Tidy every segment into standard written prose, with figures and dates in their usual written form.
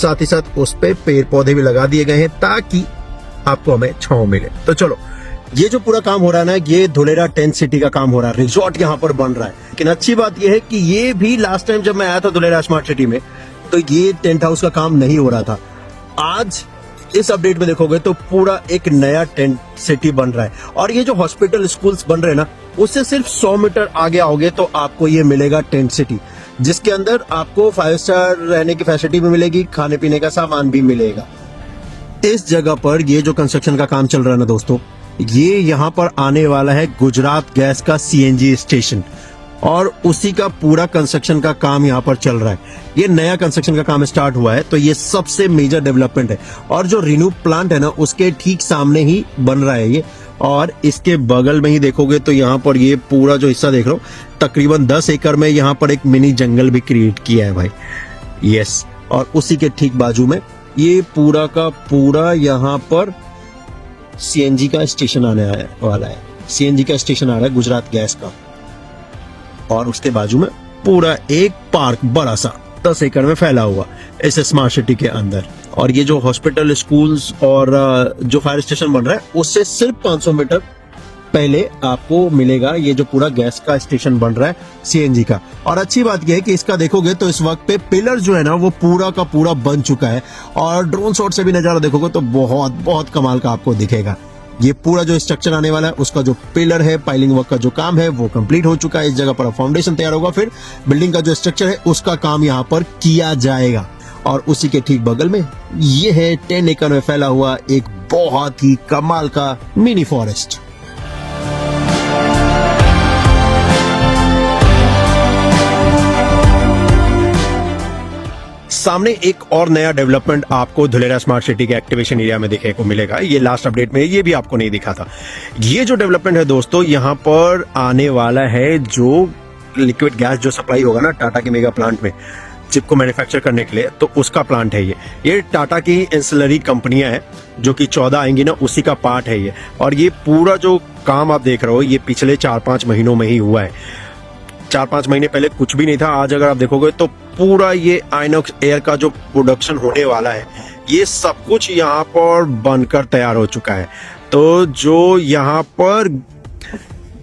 साथ ही साथ उस पे पेड़ पौधे भी लगा दिए गए हैं ताकि आपको हमें छांव मिले। तो चलो, ये जो पूरा काम हो रहा है ना, ये धुलेरा टेंट सिटी का काम हो रहा है, रिजॉर्ट यहाँ पर बन रहा है। लेकिन अच्छी बात ये है कि ये भी लास्ट टाइम जब मैं आया था धुलेरा स्मार्ट सिटी में, तो ये टेंट हाउस का काम नहीं हो रहा था। आज इस अपडेट में देखोगे तो पूरा एक नया टेंट सिटी बन रहा है। और ये जो हॉस्पिटल स्कूल्स बन रहे हैं ना, उससे सिर्फ 100 मीटर आगे आओगे तो आपको ये मिलेगा टेंट सिटी, जिसके अंदर आपको 5 स्टार रहने की फैसिलिटी भी मिलेगी, खाने पीने का सामान भी मिलेगा। इस जगह पर ये जो कंस्ट्रक्शन का काम चल रहा है ना दोस्तों, ये यहाँ पर आने वाला है गुजरात गैस का सीएनजी स्टेशन, और उसी का पूरा कंस्ट्रक्शन का काम यहाँ पर चल रहा है। ये नया कंस्ट्रक्शन का काम स्टार्ट हुआ है, तो ये सबसे मेजर डेवलपमेंट है। और जो रिन्यू प्लांट है ना, उसके ठीक सामने ही बन रहा है ये। और इसके बगल में ही देखोगे तो यहाँ पर ये पूरा जो हिस्सा देख रहे हो, तकरीबन 10 एकड़ में यहाँ पर एक मिनी जंगल भी क्रिएट किया है भाई। यस, और उसी के ठीक बाजू में ये पूरा का पूरा यहाँ पर सीएनजी का स्टेशन आने वाला है। सीएनजी का स्टेशन आ रहा है गुजरात गैस का। और उसके बाजू में पूरा एक पार्क बड़ा सा 10 एकड़ में फैला हुआ इस स्मार्ट सिटी के अंदर। और ये जो हॉस्पिटल, स्कूल्स और जो फायर स्टेशन बन रहा है, उससे सिर्फ 500 मीटर पहले आपको मिलेगा ये जो पूरा गैस का स्टेशन बन रहा है सीएनजी का। और अच्छी बात यह है कि इसका देखोगे तो इस वक्त पे पिलर जो है ना, वो पूरा का पूरा बन चुका है। और ड्रोन शॉट से भी नजारा देखोगे तो बहुत बहुत कमाल का आपको दिखेगा। ये पूरा जो स्ट्रक्चर आने वाला है, उसका जो पिलर है, पाइलिंग वर्क का जो काम है, वो कंप्लीट हो चुका है। इस जगह पर फाउंडेशन तैयार होगा, फिर बिल्डिंग का जो स्ट्रक्चर है उसका काम यहाँ पर किया जाएगा। और उसी के ठीक बगल में ये है 10 एकड़ में फैला हुआ एक बहुत ही कमाल का मिनी फॉरेस्ट। सामने एक और नया डेवलपमेंट आपको धुलेरा स्मार्ट सिटी के एक्टिवेशन एरिया में देखने को मिलेगा। ये लास्ट अपडेट में ये भी आपको नहीं दिखा था। ये जो डेवलपमेंट है दोस्तों, यहाँ पर आने वाला है जो लिक्विड गैस जो सप्लाई होगा ना टाटा के मेगा प्लांट में चिप को मैन्युफैक्चर करने के लिए, तो उसका प्लांट है ये टाटा की एंसिलरी कंपनियां हैं जो कि 14 आएंगी ना, उसी का पार्ट है ये। और ये पूरा जो काम आप देख रहे हो, ये पिछले 4-5 महीनों में ही हुआ है। 4-5 महीने पहले कुछ भी नहीं था। आज अगर आप देखोगे तो पूरा ये आइनॉक्स एयर का जो प्रोडक्शन होने वाला है, ये सब कुछ यहाँ पर बनकर तैयार हो चुका है। तो जो यहाँ पर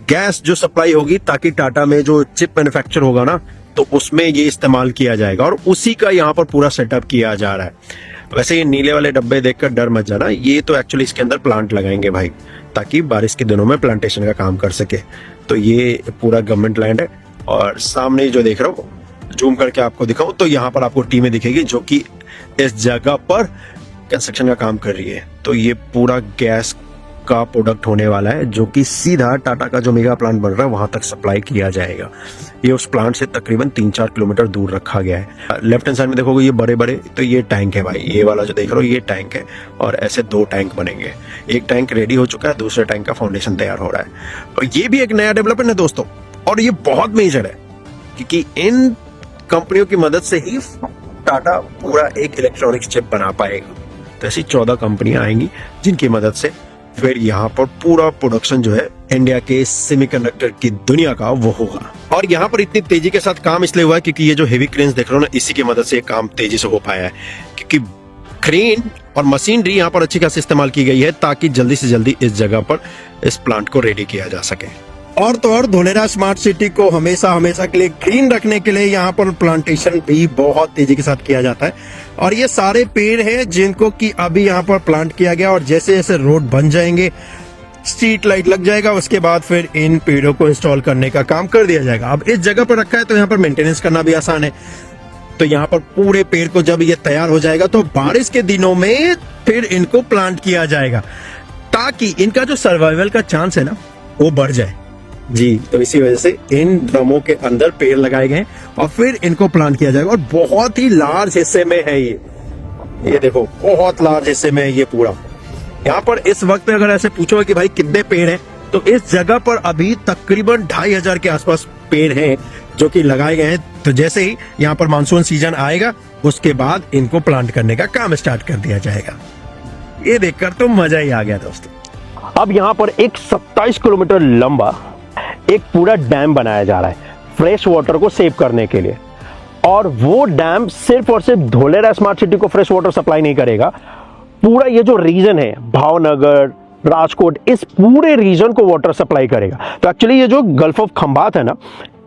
गैस जो सप्लाई होगी, ताकि टाटा में जो चिप मैन्युफैक्चर होगा ना, तो उसमें ये इस्तेमाल किया जाएगा। और उसी का यहाँ पर पूरा सेटअप किया जा रहा है। वैसे ये नीले वाले डब्बे देखकर डर मत जाना, ये तो एक्चुअली इसके अंदर प्लांट लगाएंगे भाई, ताकि बारिश के दिनों में प्लांटेशन का काम कर सके। तो ये पूरा गवर्नमेंट लैंड है। और सामने जो देख रहा हूँ, जूम करके आपको दिखाऊं तो यहाँ पर आपको टीमें दिखेगी जो कि इस जगह पर कंस्ट्रक्शन का काम कर रही है। तो ये पूरा गैस का प्रोडक्ट होने वाला है, जो कि सीधा टाटा का जो मेगा प्लांट बन रहा है वहां तक सप्लाई किया जाएगा। ये उस प्लांट से तकरीबन 3-4 किलोमीटर दूर रखा गया है। लेफ्ट हैंड साइड में देखोगे ये बड़े बड़े, तो ये टैंक है भाई। ये वाला जो देख रहे हो ये टैंक है, और ऐसे 2 टैंक बनेंगे। एक टैंक रेडी हो चुका है, दूसरे टैंक का फाउंडेशन तैयार हो रहा है। और ये भी एक नया डेवलपमेंट है दोस्तों, और ये बहुत मेजर है, क्योंकि इन कंपनियों की मदद से ही टाटा पूरा एक इलेक्ट्रॉनिक्स चिप बना पाएगा। तो ऐसी 14 कंपनियां आएंगी जिनकी मदद से फिर यहाँ पर पूरा प्रोडक्शन जो है इंडिया के सेमीकंडक्टर की दुनिया का वो होगा। और यहाँ पर इतनी तेजी के साथ काम इसलिए हुआ है क्योंकि ये जो हेवी क्रेन्स देख रहे हो ना, इसी की मदद से ये काम तेजी से हो पाया है। क्योंकि क्रेन और मशीनरी यहाँ पर अच्छी खासी इस्तेमाल की गई है, ताकि जल्दी से जल्दी इस जगह पर इस प्लांट को रेडी किया जा सके। और तो और धुलेरा स्मार्ट सिटी को हमेशा हमेशा के लिए क्लीन रखने के लिए यहाँ पर प्लांटेशन भी बहुत तेजी के साथ किया जाता है। और ये सारे पेड़ हैं जिनको कि अभी यहाँ पर प्लांट किया गया, और जैसे जैसे रोड बन जाएंगे, स्ट्रीट लाइट लग जाएगा, उसके बाद फिर इन पेड़ों को इंस्टॉल करने का काम कर दिया जाएगा। अब इस जगह पर रखा है तो यहाँ पर मेंटेनेंस करना भी आसान है। तो यहाँ पर पूरे पेड़ को जब ये तैयार हो जाएगा तो बारिश के दिनों में फिर इनको प्लांट किया जाएगा, ताकि इनका जो सर्वाइवल का चांस है ना, वो बढ़ जाए जी। तो इसी वजह से इन ड्रमों के अंदर पेड़ लगाए गए और फिर इनको प्लांट किया जाएगा। और बहुत ही लार्ज हिस्से में है ये देखो, बहुत लार्ज हिस्से में है ये पूरा। यहाँ पर इस वक्त अगर ऐसे पूछो कि भाई कितने पेड़ हैं, तो इस जगह पर अभी तकरीबन 2500 के आसपास पेड़ हैं जो कि लगाए गए हैं। तो जैसे ही यहाँ पर मानसून सीजन आएगा, उसके बाद इनको प्लांट करने का काम स्टार्ट कर दिया जाएगा। ये देखकर तो मजा ही आ गया दोस्तों। अब यहाँ पर एक 27 किलोमीटर लंबा एक पूरा डैम बनाया जा रहा है फ्रेश वाटर को सेव करने के लिए। और वो डैम सिर्फ और सिर्फ धोलेरा स्मार्ट सिटी को फ्रेश वाटर सप्लाई नहीं करेगा, पूरा ये जो रीजन है भावनगर, राजकोट, इस पूरे रीजन को वाटर सप्लाई करेगा। तो एक्चुअली ये जो गल्फ ऑफ खंभात है ना,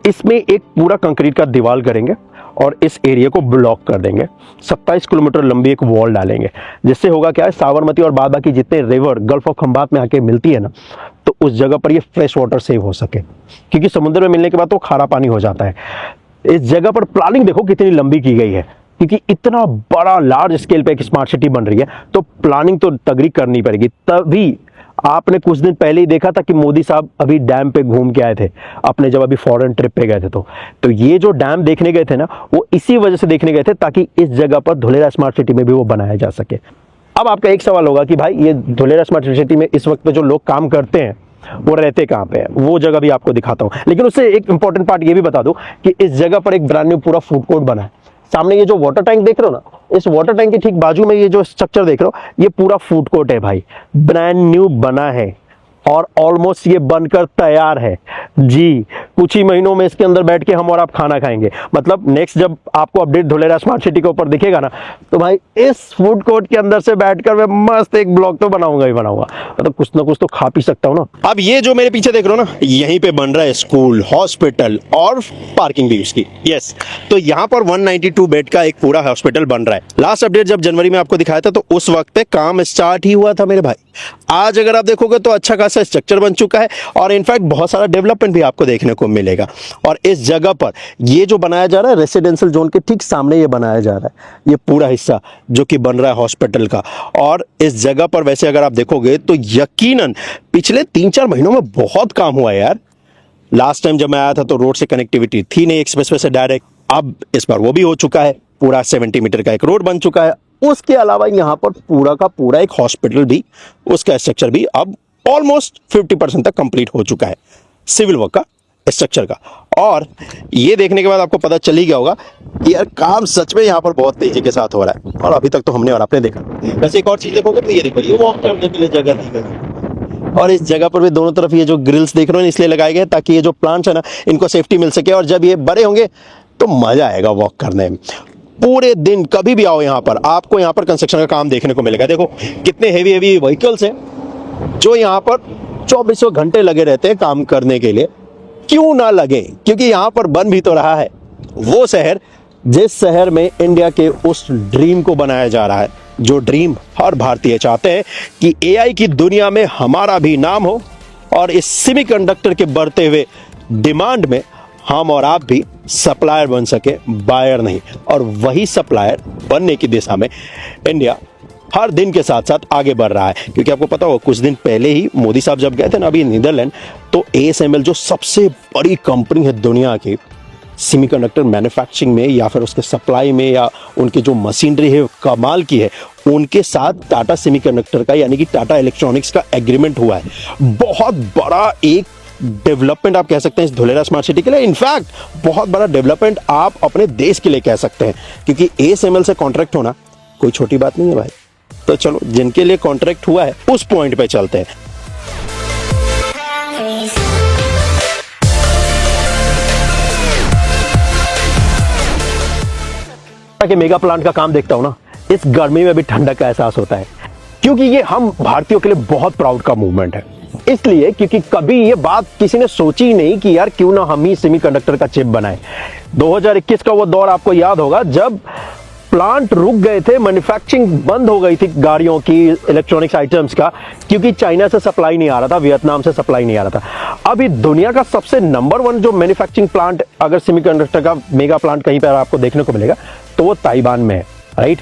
इसमें एक पूरा कंक्रीट का दीवार करेंगे और इस एरिया को ब्लॉक कर देंगे। 27 किलोमीटर लंबी एक वॉल डालेंगे, जिससे होगा क्या है, साबरमती और बाद बाकी जितने रिवर गल्फ ऑफ खंभात में आके मिलती है ना, तो उस जगह पर ये फ्रेश वाटर सेव हो सके, क्योंकि समुद्र में मिलने के बाद तो खारा पानी हो जाता है। इस जगह पर प्लानिंग देखो कितनी लंबी की गई है, क्योंकि इतना बड़ा लार्ज स्केल पे एक स्मार्ट सिटी बन रही है, तो प्लानिंग तो तगड़ी करनी पड़ेगी। तभी आपने कुछ दिन पहले ही देखा था कि मोदी साहब अभी डैम पे घूम के आए थे अपने, जब अभी फॉरेन ट्रिप पे गए थे। तो ये जो डैम देखने गए थे ना, वो इसी वजह से देखने गए थे ताकि इस जगह पर धुलेरा स्मार्ट सिटी में भी वो बनाया जा सके। अब आपका एक सवाल होगा कि भाई ये धुलेरा स्मार्ट सिटी में इस वक्त पे जो लोग काम करते हैं वो रहते कहाँ पे है, वो जगह भी आपको दिखाता हूँ। लेकिन उससे एक इंपॉर्टेंट पार्ट ये भी बता दूं कि इस जगह पर एक ब्रांड न्यू पूरा फूड कोर्ट बना है। सामने ये जो वाटर टैंक देख रहे हो ना, इस वाटर टैंक के ठीक बाजू में ये जो स्ट्रक्चर देख रहे हो, ये पूरा फूड कोर्ट है भाई, ब्रांड न्यू बना है और ऑलमोस्ट ये बनकर तैयार है जी। कुछ ही महीनों में इसके अंदर बैठ के हम और आप खाना खाएंगे। मतलब नेक्स्ट जब आपको अपडेट धुलेरा स्मार्ट सिटी के ऊपर दिखेगा ना, तो भाई इस फूड कोर्ट के अंदर से बैठकर मैं मस्त एक ब्लॉग तो बनाऊंगा ही बनाऊंगा, मतलब कुछ ना कुछ तो खा पी सकता हूँ ना। अब ये जो मेरे पीछे देख रहे हो ना, यहीं पे बन रहा है स्कूल, हॉस्पिटल और पार्किंग भी उसकी। यस, तो यहाँ पर 192 बेड का एक पूरा हॉस्पिटल बन रहा है। लास्ट अपडेट जब जनवरी में आपको दिखाया था, तो उस वक्त पे काम स्टार्ट ही हुआ था मेरे भाई। आज अगर आप देखोगे तो अच्छा खासा स्ट्रक्चर बन चुका है और इनफैक्ट बहुत सारा डेवलपमेंट भी आपको देखने को मिलेगा। और इस जगह पर ये जो बनाया जा रहा है, रेसिडेंशियल जोन के ठीक सामने ये बनाया जा रहा है, ये पूरा हिस्सा जो कि बन रहा है हॉस्पिटल का। और इस जगह पर वैसे अगर आप देखोगे तो यकीनन पिछले 3-4 महीनों में बहुत काम हुआ है यार। लास्ट टाइम जब मैं आया था तो रोड से कनेक्टिविटी थी नहीं एक्सप्रेसवे से डायरेक्ट, अब इस बार वो भी हो चुका है। पूरा 70 मीटर का एक रोड बन चुका है। उसके अलावा यहाँ पर पूरा का पूरा एक हॉस्पिटल भी, उसका स्ट्रक्चर भी अब ऑलमोस्ट 50% तक कंप्लीट हो चुका है, सिविल वर्क का स्ट्रक्चर का। और ये देखने के बाद आपको पता चल ही गया होगा कि यार काम सच में यहाँ पर बहुत तेजी के साथ हो रहा है। और अभी तक तो हमने और आपने देखा। वैसे एक और चीज देखोगे तो ये देखो, ये वॉक करने के लिए जगह दी गई और इस जगह पर भी दोनों तरफ ये जो ग्रिल्स देख रहे हो इसलिए लगाए गए ताकि ये जो प्लांट्स है ना, इनको सेफ्टी मिल सके और जब ये बड़े होंगे तो मजा आएगा वॉक करने में। पूरे दिन कभी भी आओ यहाँ पर, आपको यहाँ पर कंस्ट्रक्शन का काम देखने को मिलेगा। देखो कितने हेवी हेवी व्हीकल्स हैं जो यहाँ पर 24 घंटे लगे रहते हैं काम करने के लिए। क्यों ना लगे, क्योंकि यहाँ पर बन भी तो रहा है वो शहर जिस शहर में इंडिया के उस ड्रीम को बनाया जा रहा है, जो ड्रीम हर भारतीय चाहते हैं कि एआई की दुनिया में हमारा भी नाम हो और इस सेमीकंडक्टर के बढ़ते हुए डिमांड में हम और आप भी सप्लायर बन सके, बायर नहीं। और वही सप्लायर बनने की दिशा में इंडिया हर दिन के साथ साथ आगे बढ़ रहा है। क्योंकि आपको पता हो कुछ दिन पहले ही मोदी साहब जब गए थे ना अभी नीदरलैंड, तो ASML जो सबसे बड़ी कंपनी है दुनिया की सेमीकंडक्टर मैन्युफैक्चरिंग में या फिर उसके सप्लाई में या उनकी जो मशीनरी है कमाल की है, उनके साथ टाटा सेमीकंडक्टर का यानी कि टाटा इलेक्ट्रॉनिक्स का एग्रीमेंट हुआ है। बहुत बड़ा एक डेवलपमेंट आप कह सकते हैं इस धुलेरा स्मार्ट सिटी के लिए। इनफैक्ट बहुत बड़ा डेवलपमेंट आप अपने देश के लिए कह सकते हैं, क्योंकि ASML से कॉन्ट्रैक्ट होना कोई छोटी बात नहीं है भाई। तो चलो जिनके लिए कॉन्ट्रैक्ट हुआ है उस पॉइंट पे चलते हैं। कि मेगा प्लांट का काम देखता हूं ना, इस गर्मी में भी ठंडक का एहसास होता है, क्योंकि ये हम भारतीयों के लिए बहुत प्राउड का मूवमेंट है। इसलिए क्योंकि कभी ये बात किसी ने सोची ही नहीं कि यार क्यों ना हम ही सेमीकंडक्टर का चिप बनाएं। 2021 का वो दौर आपको याद होगा जब प्लांट रुक गए थे, मैन्युफैक्चरिंग बंद हो गई थी गाड़ियों की, इलेक्ट्रॉनिक्स आइटम्स का, क्योंकि चाइना से सप्लाई नहीं आ रहा था, वियतनाम से सप्लाई नहीं आ रहा था। अभी दुनिया का सबसे नंबर 1 जो मैन्युफैक्चरिंग प्लांट अगर सेमीकंडक्टर का मेगा प्लांट कहीं पर आपको देखने को मिलेगा तो वो ताइवान में है, राइट।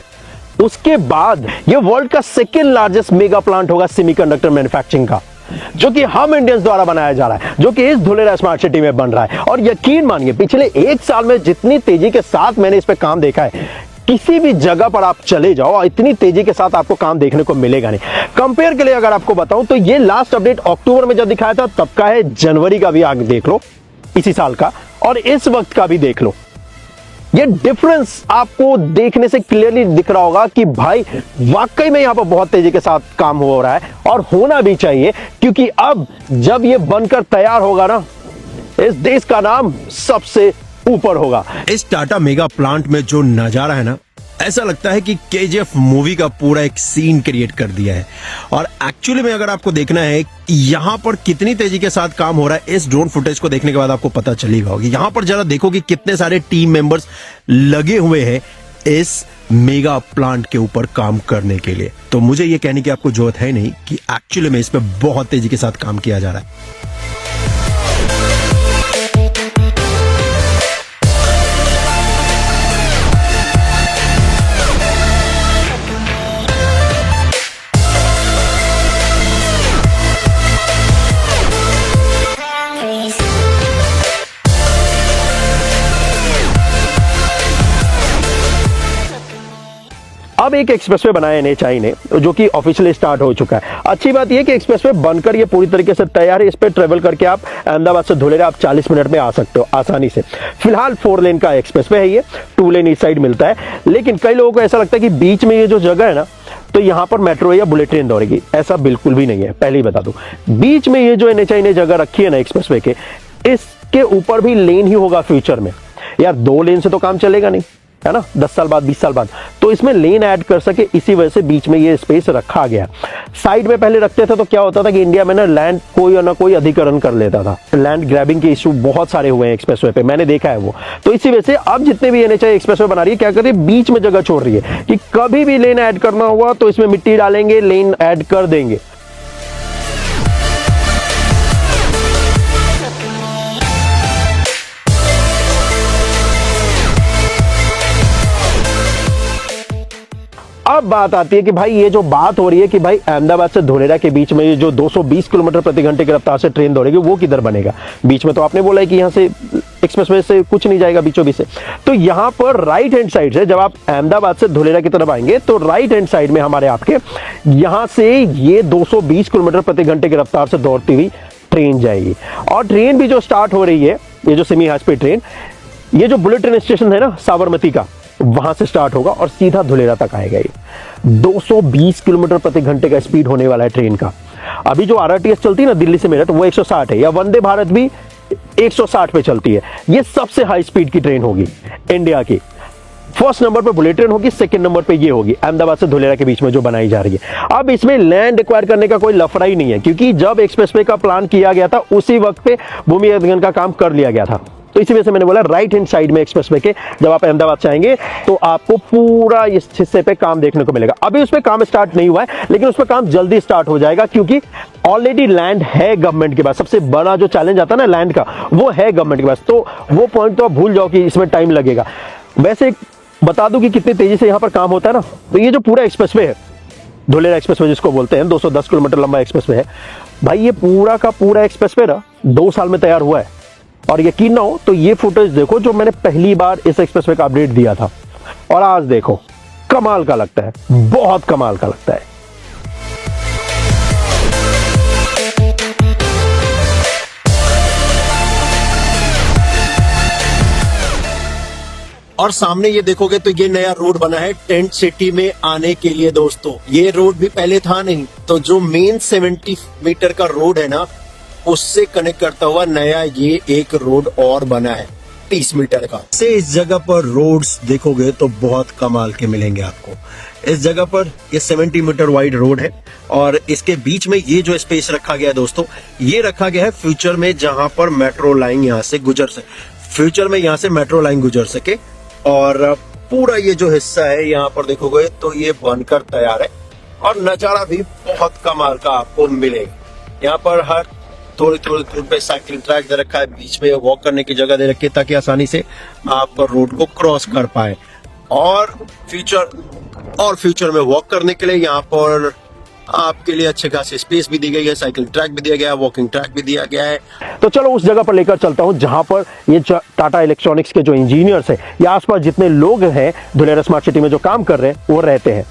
उसके बाद ये वर्ल्ड का सेकेंड लार्जेस्ट मेगा प्लांट होगा सेमीकंडक्टर मैन्युफैक्चरिंग का, जो कि हम इंडियंस द्वारा बनाया जा रहा है, जो कि इस धुलेरा स्मार्ट सिटी में बन रहा है। और यकीन मानिए पिछले 1 साल में जितनी तेजी के साथ मैंने इस पे काम देखा है, किसी भी जगह पर आप चले जाओ इतनी तेजी के साथ आपको काम देखने को मिलेगा नहीं। कंपेयर के लिए अगर आपको बताऊं तो ये लास्ट अपडेट अक्टूबर में जब दिखाया था तब का है, जनवरी का भी आगे देख लो इसी साल का, और इस वक्त का भी देख लो। ये डिफरेंस आपको देखने से क्लियरली दिख रहा होगा कि भाई वाकई में यहां पर बहुत तेजी के साथ काम हो रहा है और होना भी चाहिए, क्योंकि अब जब ये बनकर तैयार होगा ना, इस देश का नाम सबसे ऊपर होगा। इस टाटा मेगा प्लांट में जो नजारा है ना, ऐसा लगता है कि केजीएफ मूवी का पूरा एक सीन क्रिएट कर दिया है। और एक्चुअली में अगर आपको देखना है यहां पर कितनी तेजी के साथ काम हो रहा है, इस ड्रोन फुटेज को देखने के बाद आपको पता चलेगा होगा। यहां पर जरा देखो कि कितने सारे टीम मेंबर्स लगे हुए हैं इस मेगा प्लांट के ऊपर काम करने के लिए। तो मुझे यह कहने की आपको जरूरत है नहीं कि एक्चुअली में इस पे बहुत तेजी के साथ काम किया जा रहा है। अब एक एक्सप्रेसवे बनाया एनएचआई ने जो कि ऑफिशियली स्टार्ट हो चुका है। अच्छी बात यह कि एक्सप्रेसवे बनकर ये पूरी तरीके से तैयार है। इस पे ट्रेवल करके आप अहमदाबाद से धुलेरा आप 40 मिनट में आ सकते हो आसानी से। फिलहाल 4 लेन का एक्सप्रेसवे है, ये 2 लेन इस साइड मिलता है। लेकिन कई लोगों को ऐसा लगता है कि बीच में ये जो जगह है ना, तो यहाँ पर मेट्रो या बुलेट ट्रेन दौड़ेगी। ऐसा बिल्कुल भी नहीं है, पहले ही बता दूं। बीच में ये जो एनएचआई ने जगह रखी है ना एक्सप्रेसवे के, इसके ऊपर भी लेन ही होगा फ्यूचर में। यार 2 लेन से तो काम चलेगा नहीं, है ना, 10 साल बाद 20 साल बाद। तो इसमें लेन ऐड कर सके, इसी वजह से बीच में ये स्पेस रखा गया। साइड में पहले रखते थे तो क्या होता था कि इंडिया में ना लैंड कोई ना कोई अधिकरण कर लेता था। लैंड ग्रैबिंग के इशू बहुत सारे हुए हैं एक्सप्रेसवे पे, मैंने देखा है वो। तो इसी वजह से अब जितने भी एनएचआई एक्सप्रेसवे बना रही है, क्या कर रही है, बीच में जगह छोड़ रही है कि कभी भी लेन ऐड करना हुआ तो इसमें मिट्टी डालेंगे, लेन ऐड कर देंगे। अब बात आती है कि भाई ये जो बात हो रही है कि भाई अहमदाबाद से धुलेरा के बीच में ये जो 220 किलोमीटर प्रति घंटे की रफ्तार से ट्रेन दौड़ेगी, वो किधर बनेगा? बीच में तो आपने बोला है कि यहाँ से एक्सप्रेसवे से कुछ नहीं जाएगा बीचों बीच से। तो यहाँ पर राइट हैंड साइड से जब आप अहमदाबाद से धुलेरा की तरफ आएंगे तो राइट हैंड साइड में हमारे आपके यहाँ से ये 220 किलोमीटर प्रति घंटे की रफ्तार से दौड़ती हुई ट्रेन जाएगी। और ट्रेन भी जो स्टार्ट हो रही है, ये जो सेमी हाई स्पीड ट्रेन, ये जो बुलेट ट्रेन स्टेशन है ना साबरमती का, वहां से स्टार्ट होगा और सीधा धुलेरा तक आएगा। ये 220 किलोमीटर प्रति घंटे का स्पीड होने वाला है ट्रेन का। अभी जो आरआरटीएस चलती है ना दिल्ली से मेरठ, वो 160 है, या वंदे भारत भी 160 पे चलती है। ये सबसे हाई स्पीड की ट्रेन होगी इंडिया की। फर्स्ट नंबर पे बुलेट ट्रेन होगी, सेकंड नंबर पे ये होगी अहमदाबाद से धुलेरा के बीच में जो बनाई जा रही है। अब इसमें लैंड एक्वायर करने का कोई लफड़ा ही नहीं है, क्योंकि जब एक्सप्रेसवे का प्लान किया गया था उसी वक्त पे भूमि अधिग्रहण का काम कर लिया गया था। तो इसी वजह से मैंने बोला राइट हैंड साइड में एक्सप्रेसवे के जब आप अहमदाबाद से आएंगे तो आपको पूरा इस हिस्से पे काम देखने को मिलेगा। अभी उस पे काम स्टार्ट नहीं हुआ है, लेकिन उस पे काम जल्दी स्टार्ट हो जाएगा, क्योंकि ऑलरेडी लैंड है गवर्नमेंट के पास। सबसे बड़ा जो चैलेंज आता है ना लैंड का, वो है गवर्नमेंट के पास। तो वो पॉइंट तो आप भूल जाओ कि इसमें टाइम लगेगा। वैसे बता दूं कि कितनी तेजी से यहाँ पर काम होता है ना, तो ये जो पूरा एक्सप्रेसवे है, धुलेरा एक्सप्रेसवे जिसको बोलते हैं, 210 किलोमीटर लंबा एक्सप्रेसवे है भाई। ये पूरा का पूरा एक्सप्रेसवे ना 2 साल में तैयार हुआ है। और यकीन ना हो तो ये फुटेज देखो जो मैंने पहली बार इस एक्सप्रेसवे का अपडेट दिया था, और आज देखो, कमाल का लगता है, बहुत कमाल का लगता है। और सामने ये देखोगे तो ये नया रोड बना है टेंट सिटी में आने के लिए दोस्तों। ये रोड भी पहले था नहीं, तो जो मेन 70 मीटर का रोड है ना, उससे कनेक्ट करता हुआ नया ये एक रोड और बना है 30 मीटर का। से इस जगह पर रोड्स देखोगे तो बहुत कमाल के मिलेंगे आपको। इस जगह पर ये 70 मीटर वाइड रोड है, और इसके बीच में ये जो स्पेस रखा गया है दोस्तों, ये रखा गया है फ्यूचर में जहां पर मेट्रो लाइन यहाँ से गुजर सके, फ्यूचर में यहाँ से मेट्रो लाइन गुजर सके। और पूरा ये जो हिस्सा है यहाँ पर देखोगे तो ये बनकर तैयार है, और नजारा भी बहुत कमाल का आपको मिलेगा। यहाँ पर हर थोड़ी थोड़ी दूर पे साइकिल ट्रैक दे रखा है, बीच में वॉक करने की जगह दे रखी है ताकि आसानी से आप रोड को क्रॉस कर पाए। और फ्यूचर में वॉक करने के लिए यहाँ पर आपके लिए अच्छे खासी स्पेस भी दी गई है, साइकिल ट्रैक भी दिया गया है, वॉकिंग ट्रैक भी दिया गया है। तो चलो उस जगह पर लेकर चलता हूँ जहां पर ये टाटा इलेक्ट्रॉनिक्स के जो इंजीनियर्स हैं या आसपास जितने लोग हैं धुलेरा स्मार्ट सिटी में जो काम कर रहे हैं वो रहते हैं।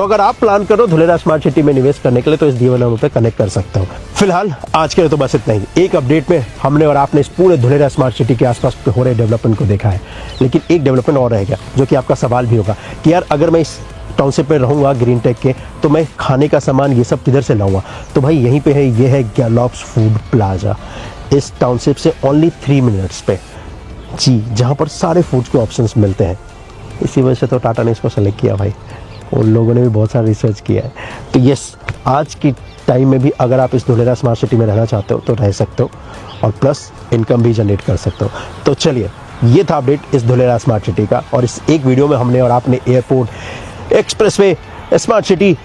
अगर आप प्लान करो धुलेरा स्मार्ट सिटी में निवेश करने के लिए तो इस दिए हुए नंबर पे कनेक्ट कर सकते हो। फिलहाल आज के लिए तो बस इतना ही। एक अपडेट में हमने और आपने इस पूरे धुलेरा स्मार्ट सिटी के आसपास हो रहे डेवलपमेंट को देखा है, लेकिन एक डेवलपमेंट और रह गया जो कि आपका सवाल भी होगा कि यार अगर मैं इस टाउनशिप में रहूँगा ग्रीन टेक के तो मैं खाने का सामान ये सब किधर से लाऊंगा। तो भाई यहीं पे है, ये है गैलॉप्स फूड प्लाजा, इस टाउनशिप से ओनली 3 मिनट्स पे जी, जहाँ पर सारे फूड्स के ऑप्शंस मिलते हैं। इसी वजह से तो टाटा ने इसको सेलेक्ट किया भाई, उन लोगों ने भी बहुत सारा रिसर्च किया है। तो यस, आज की टाइम में भी अगर आप इस धुलेरा स्मार्ट सिटी में रहना चाहते हो तो रह सकते हो और प्लस इनकम भी जनरेट कर सकते हो। तो चलिए, ये था अपडेट इस धुलेरा स्मार्ट सिटी का, और इस एक वीडियो में हमने और आपने एयरपोर्ट, एक्सप्रेसवे, स्मार्ट सिटी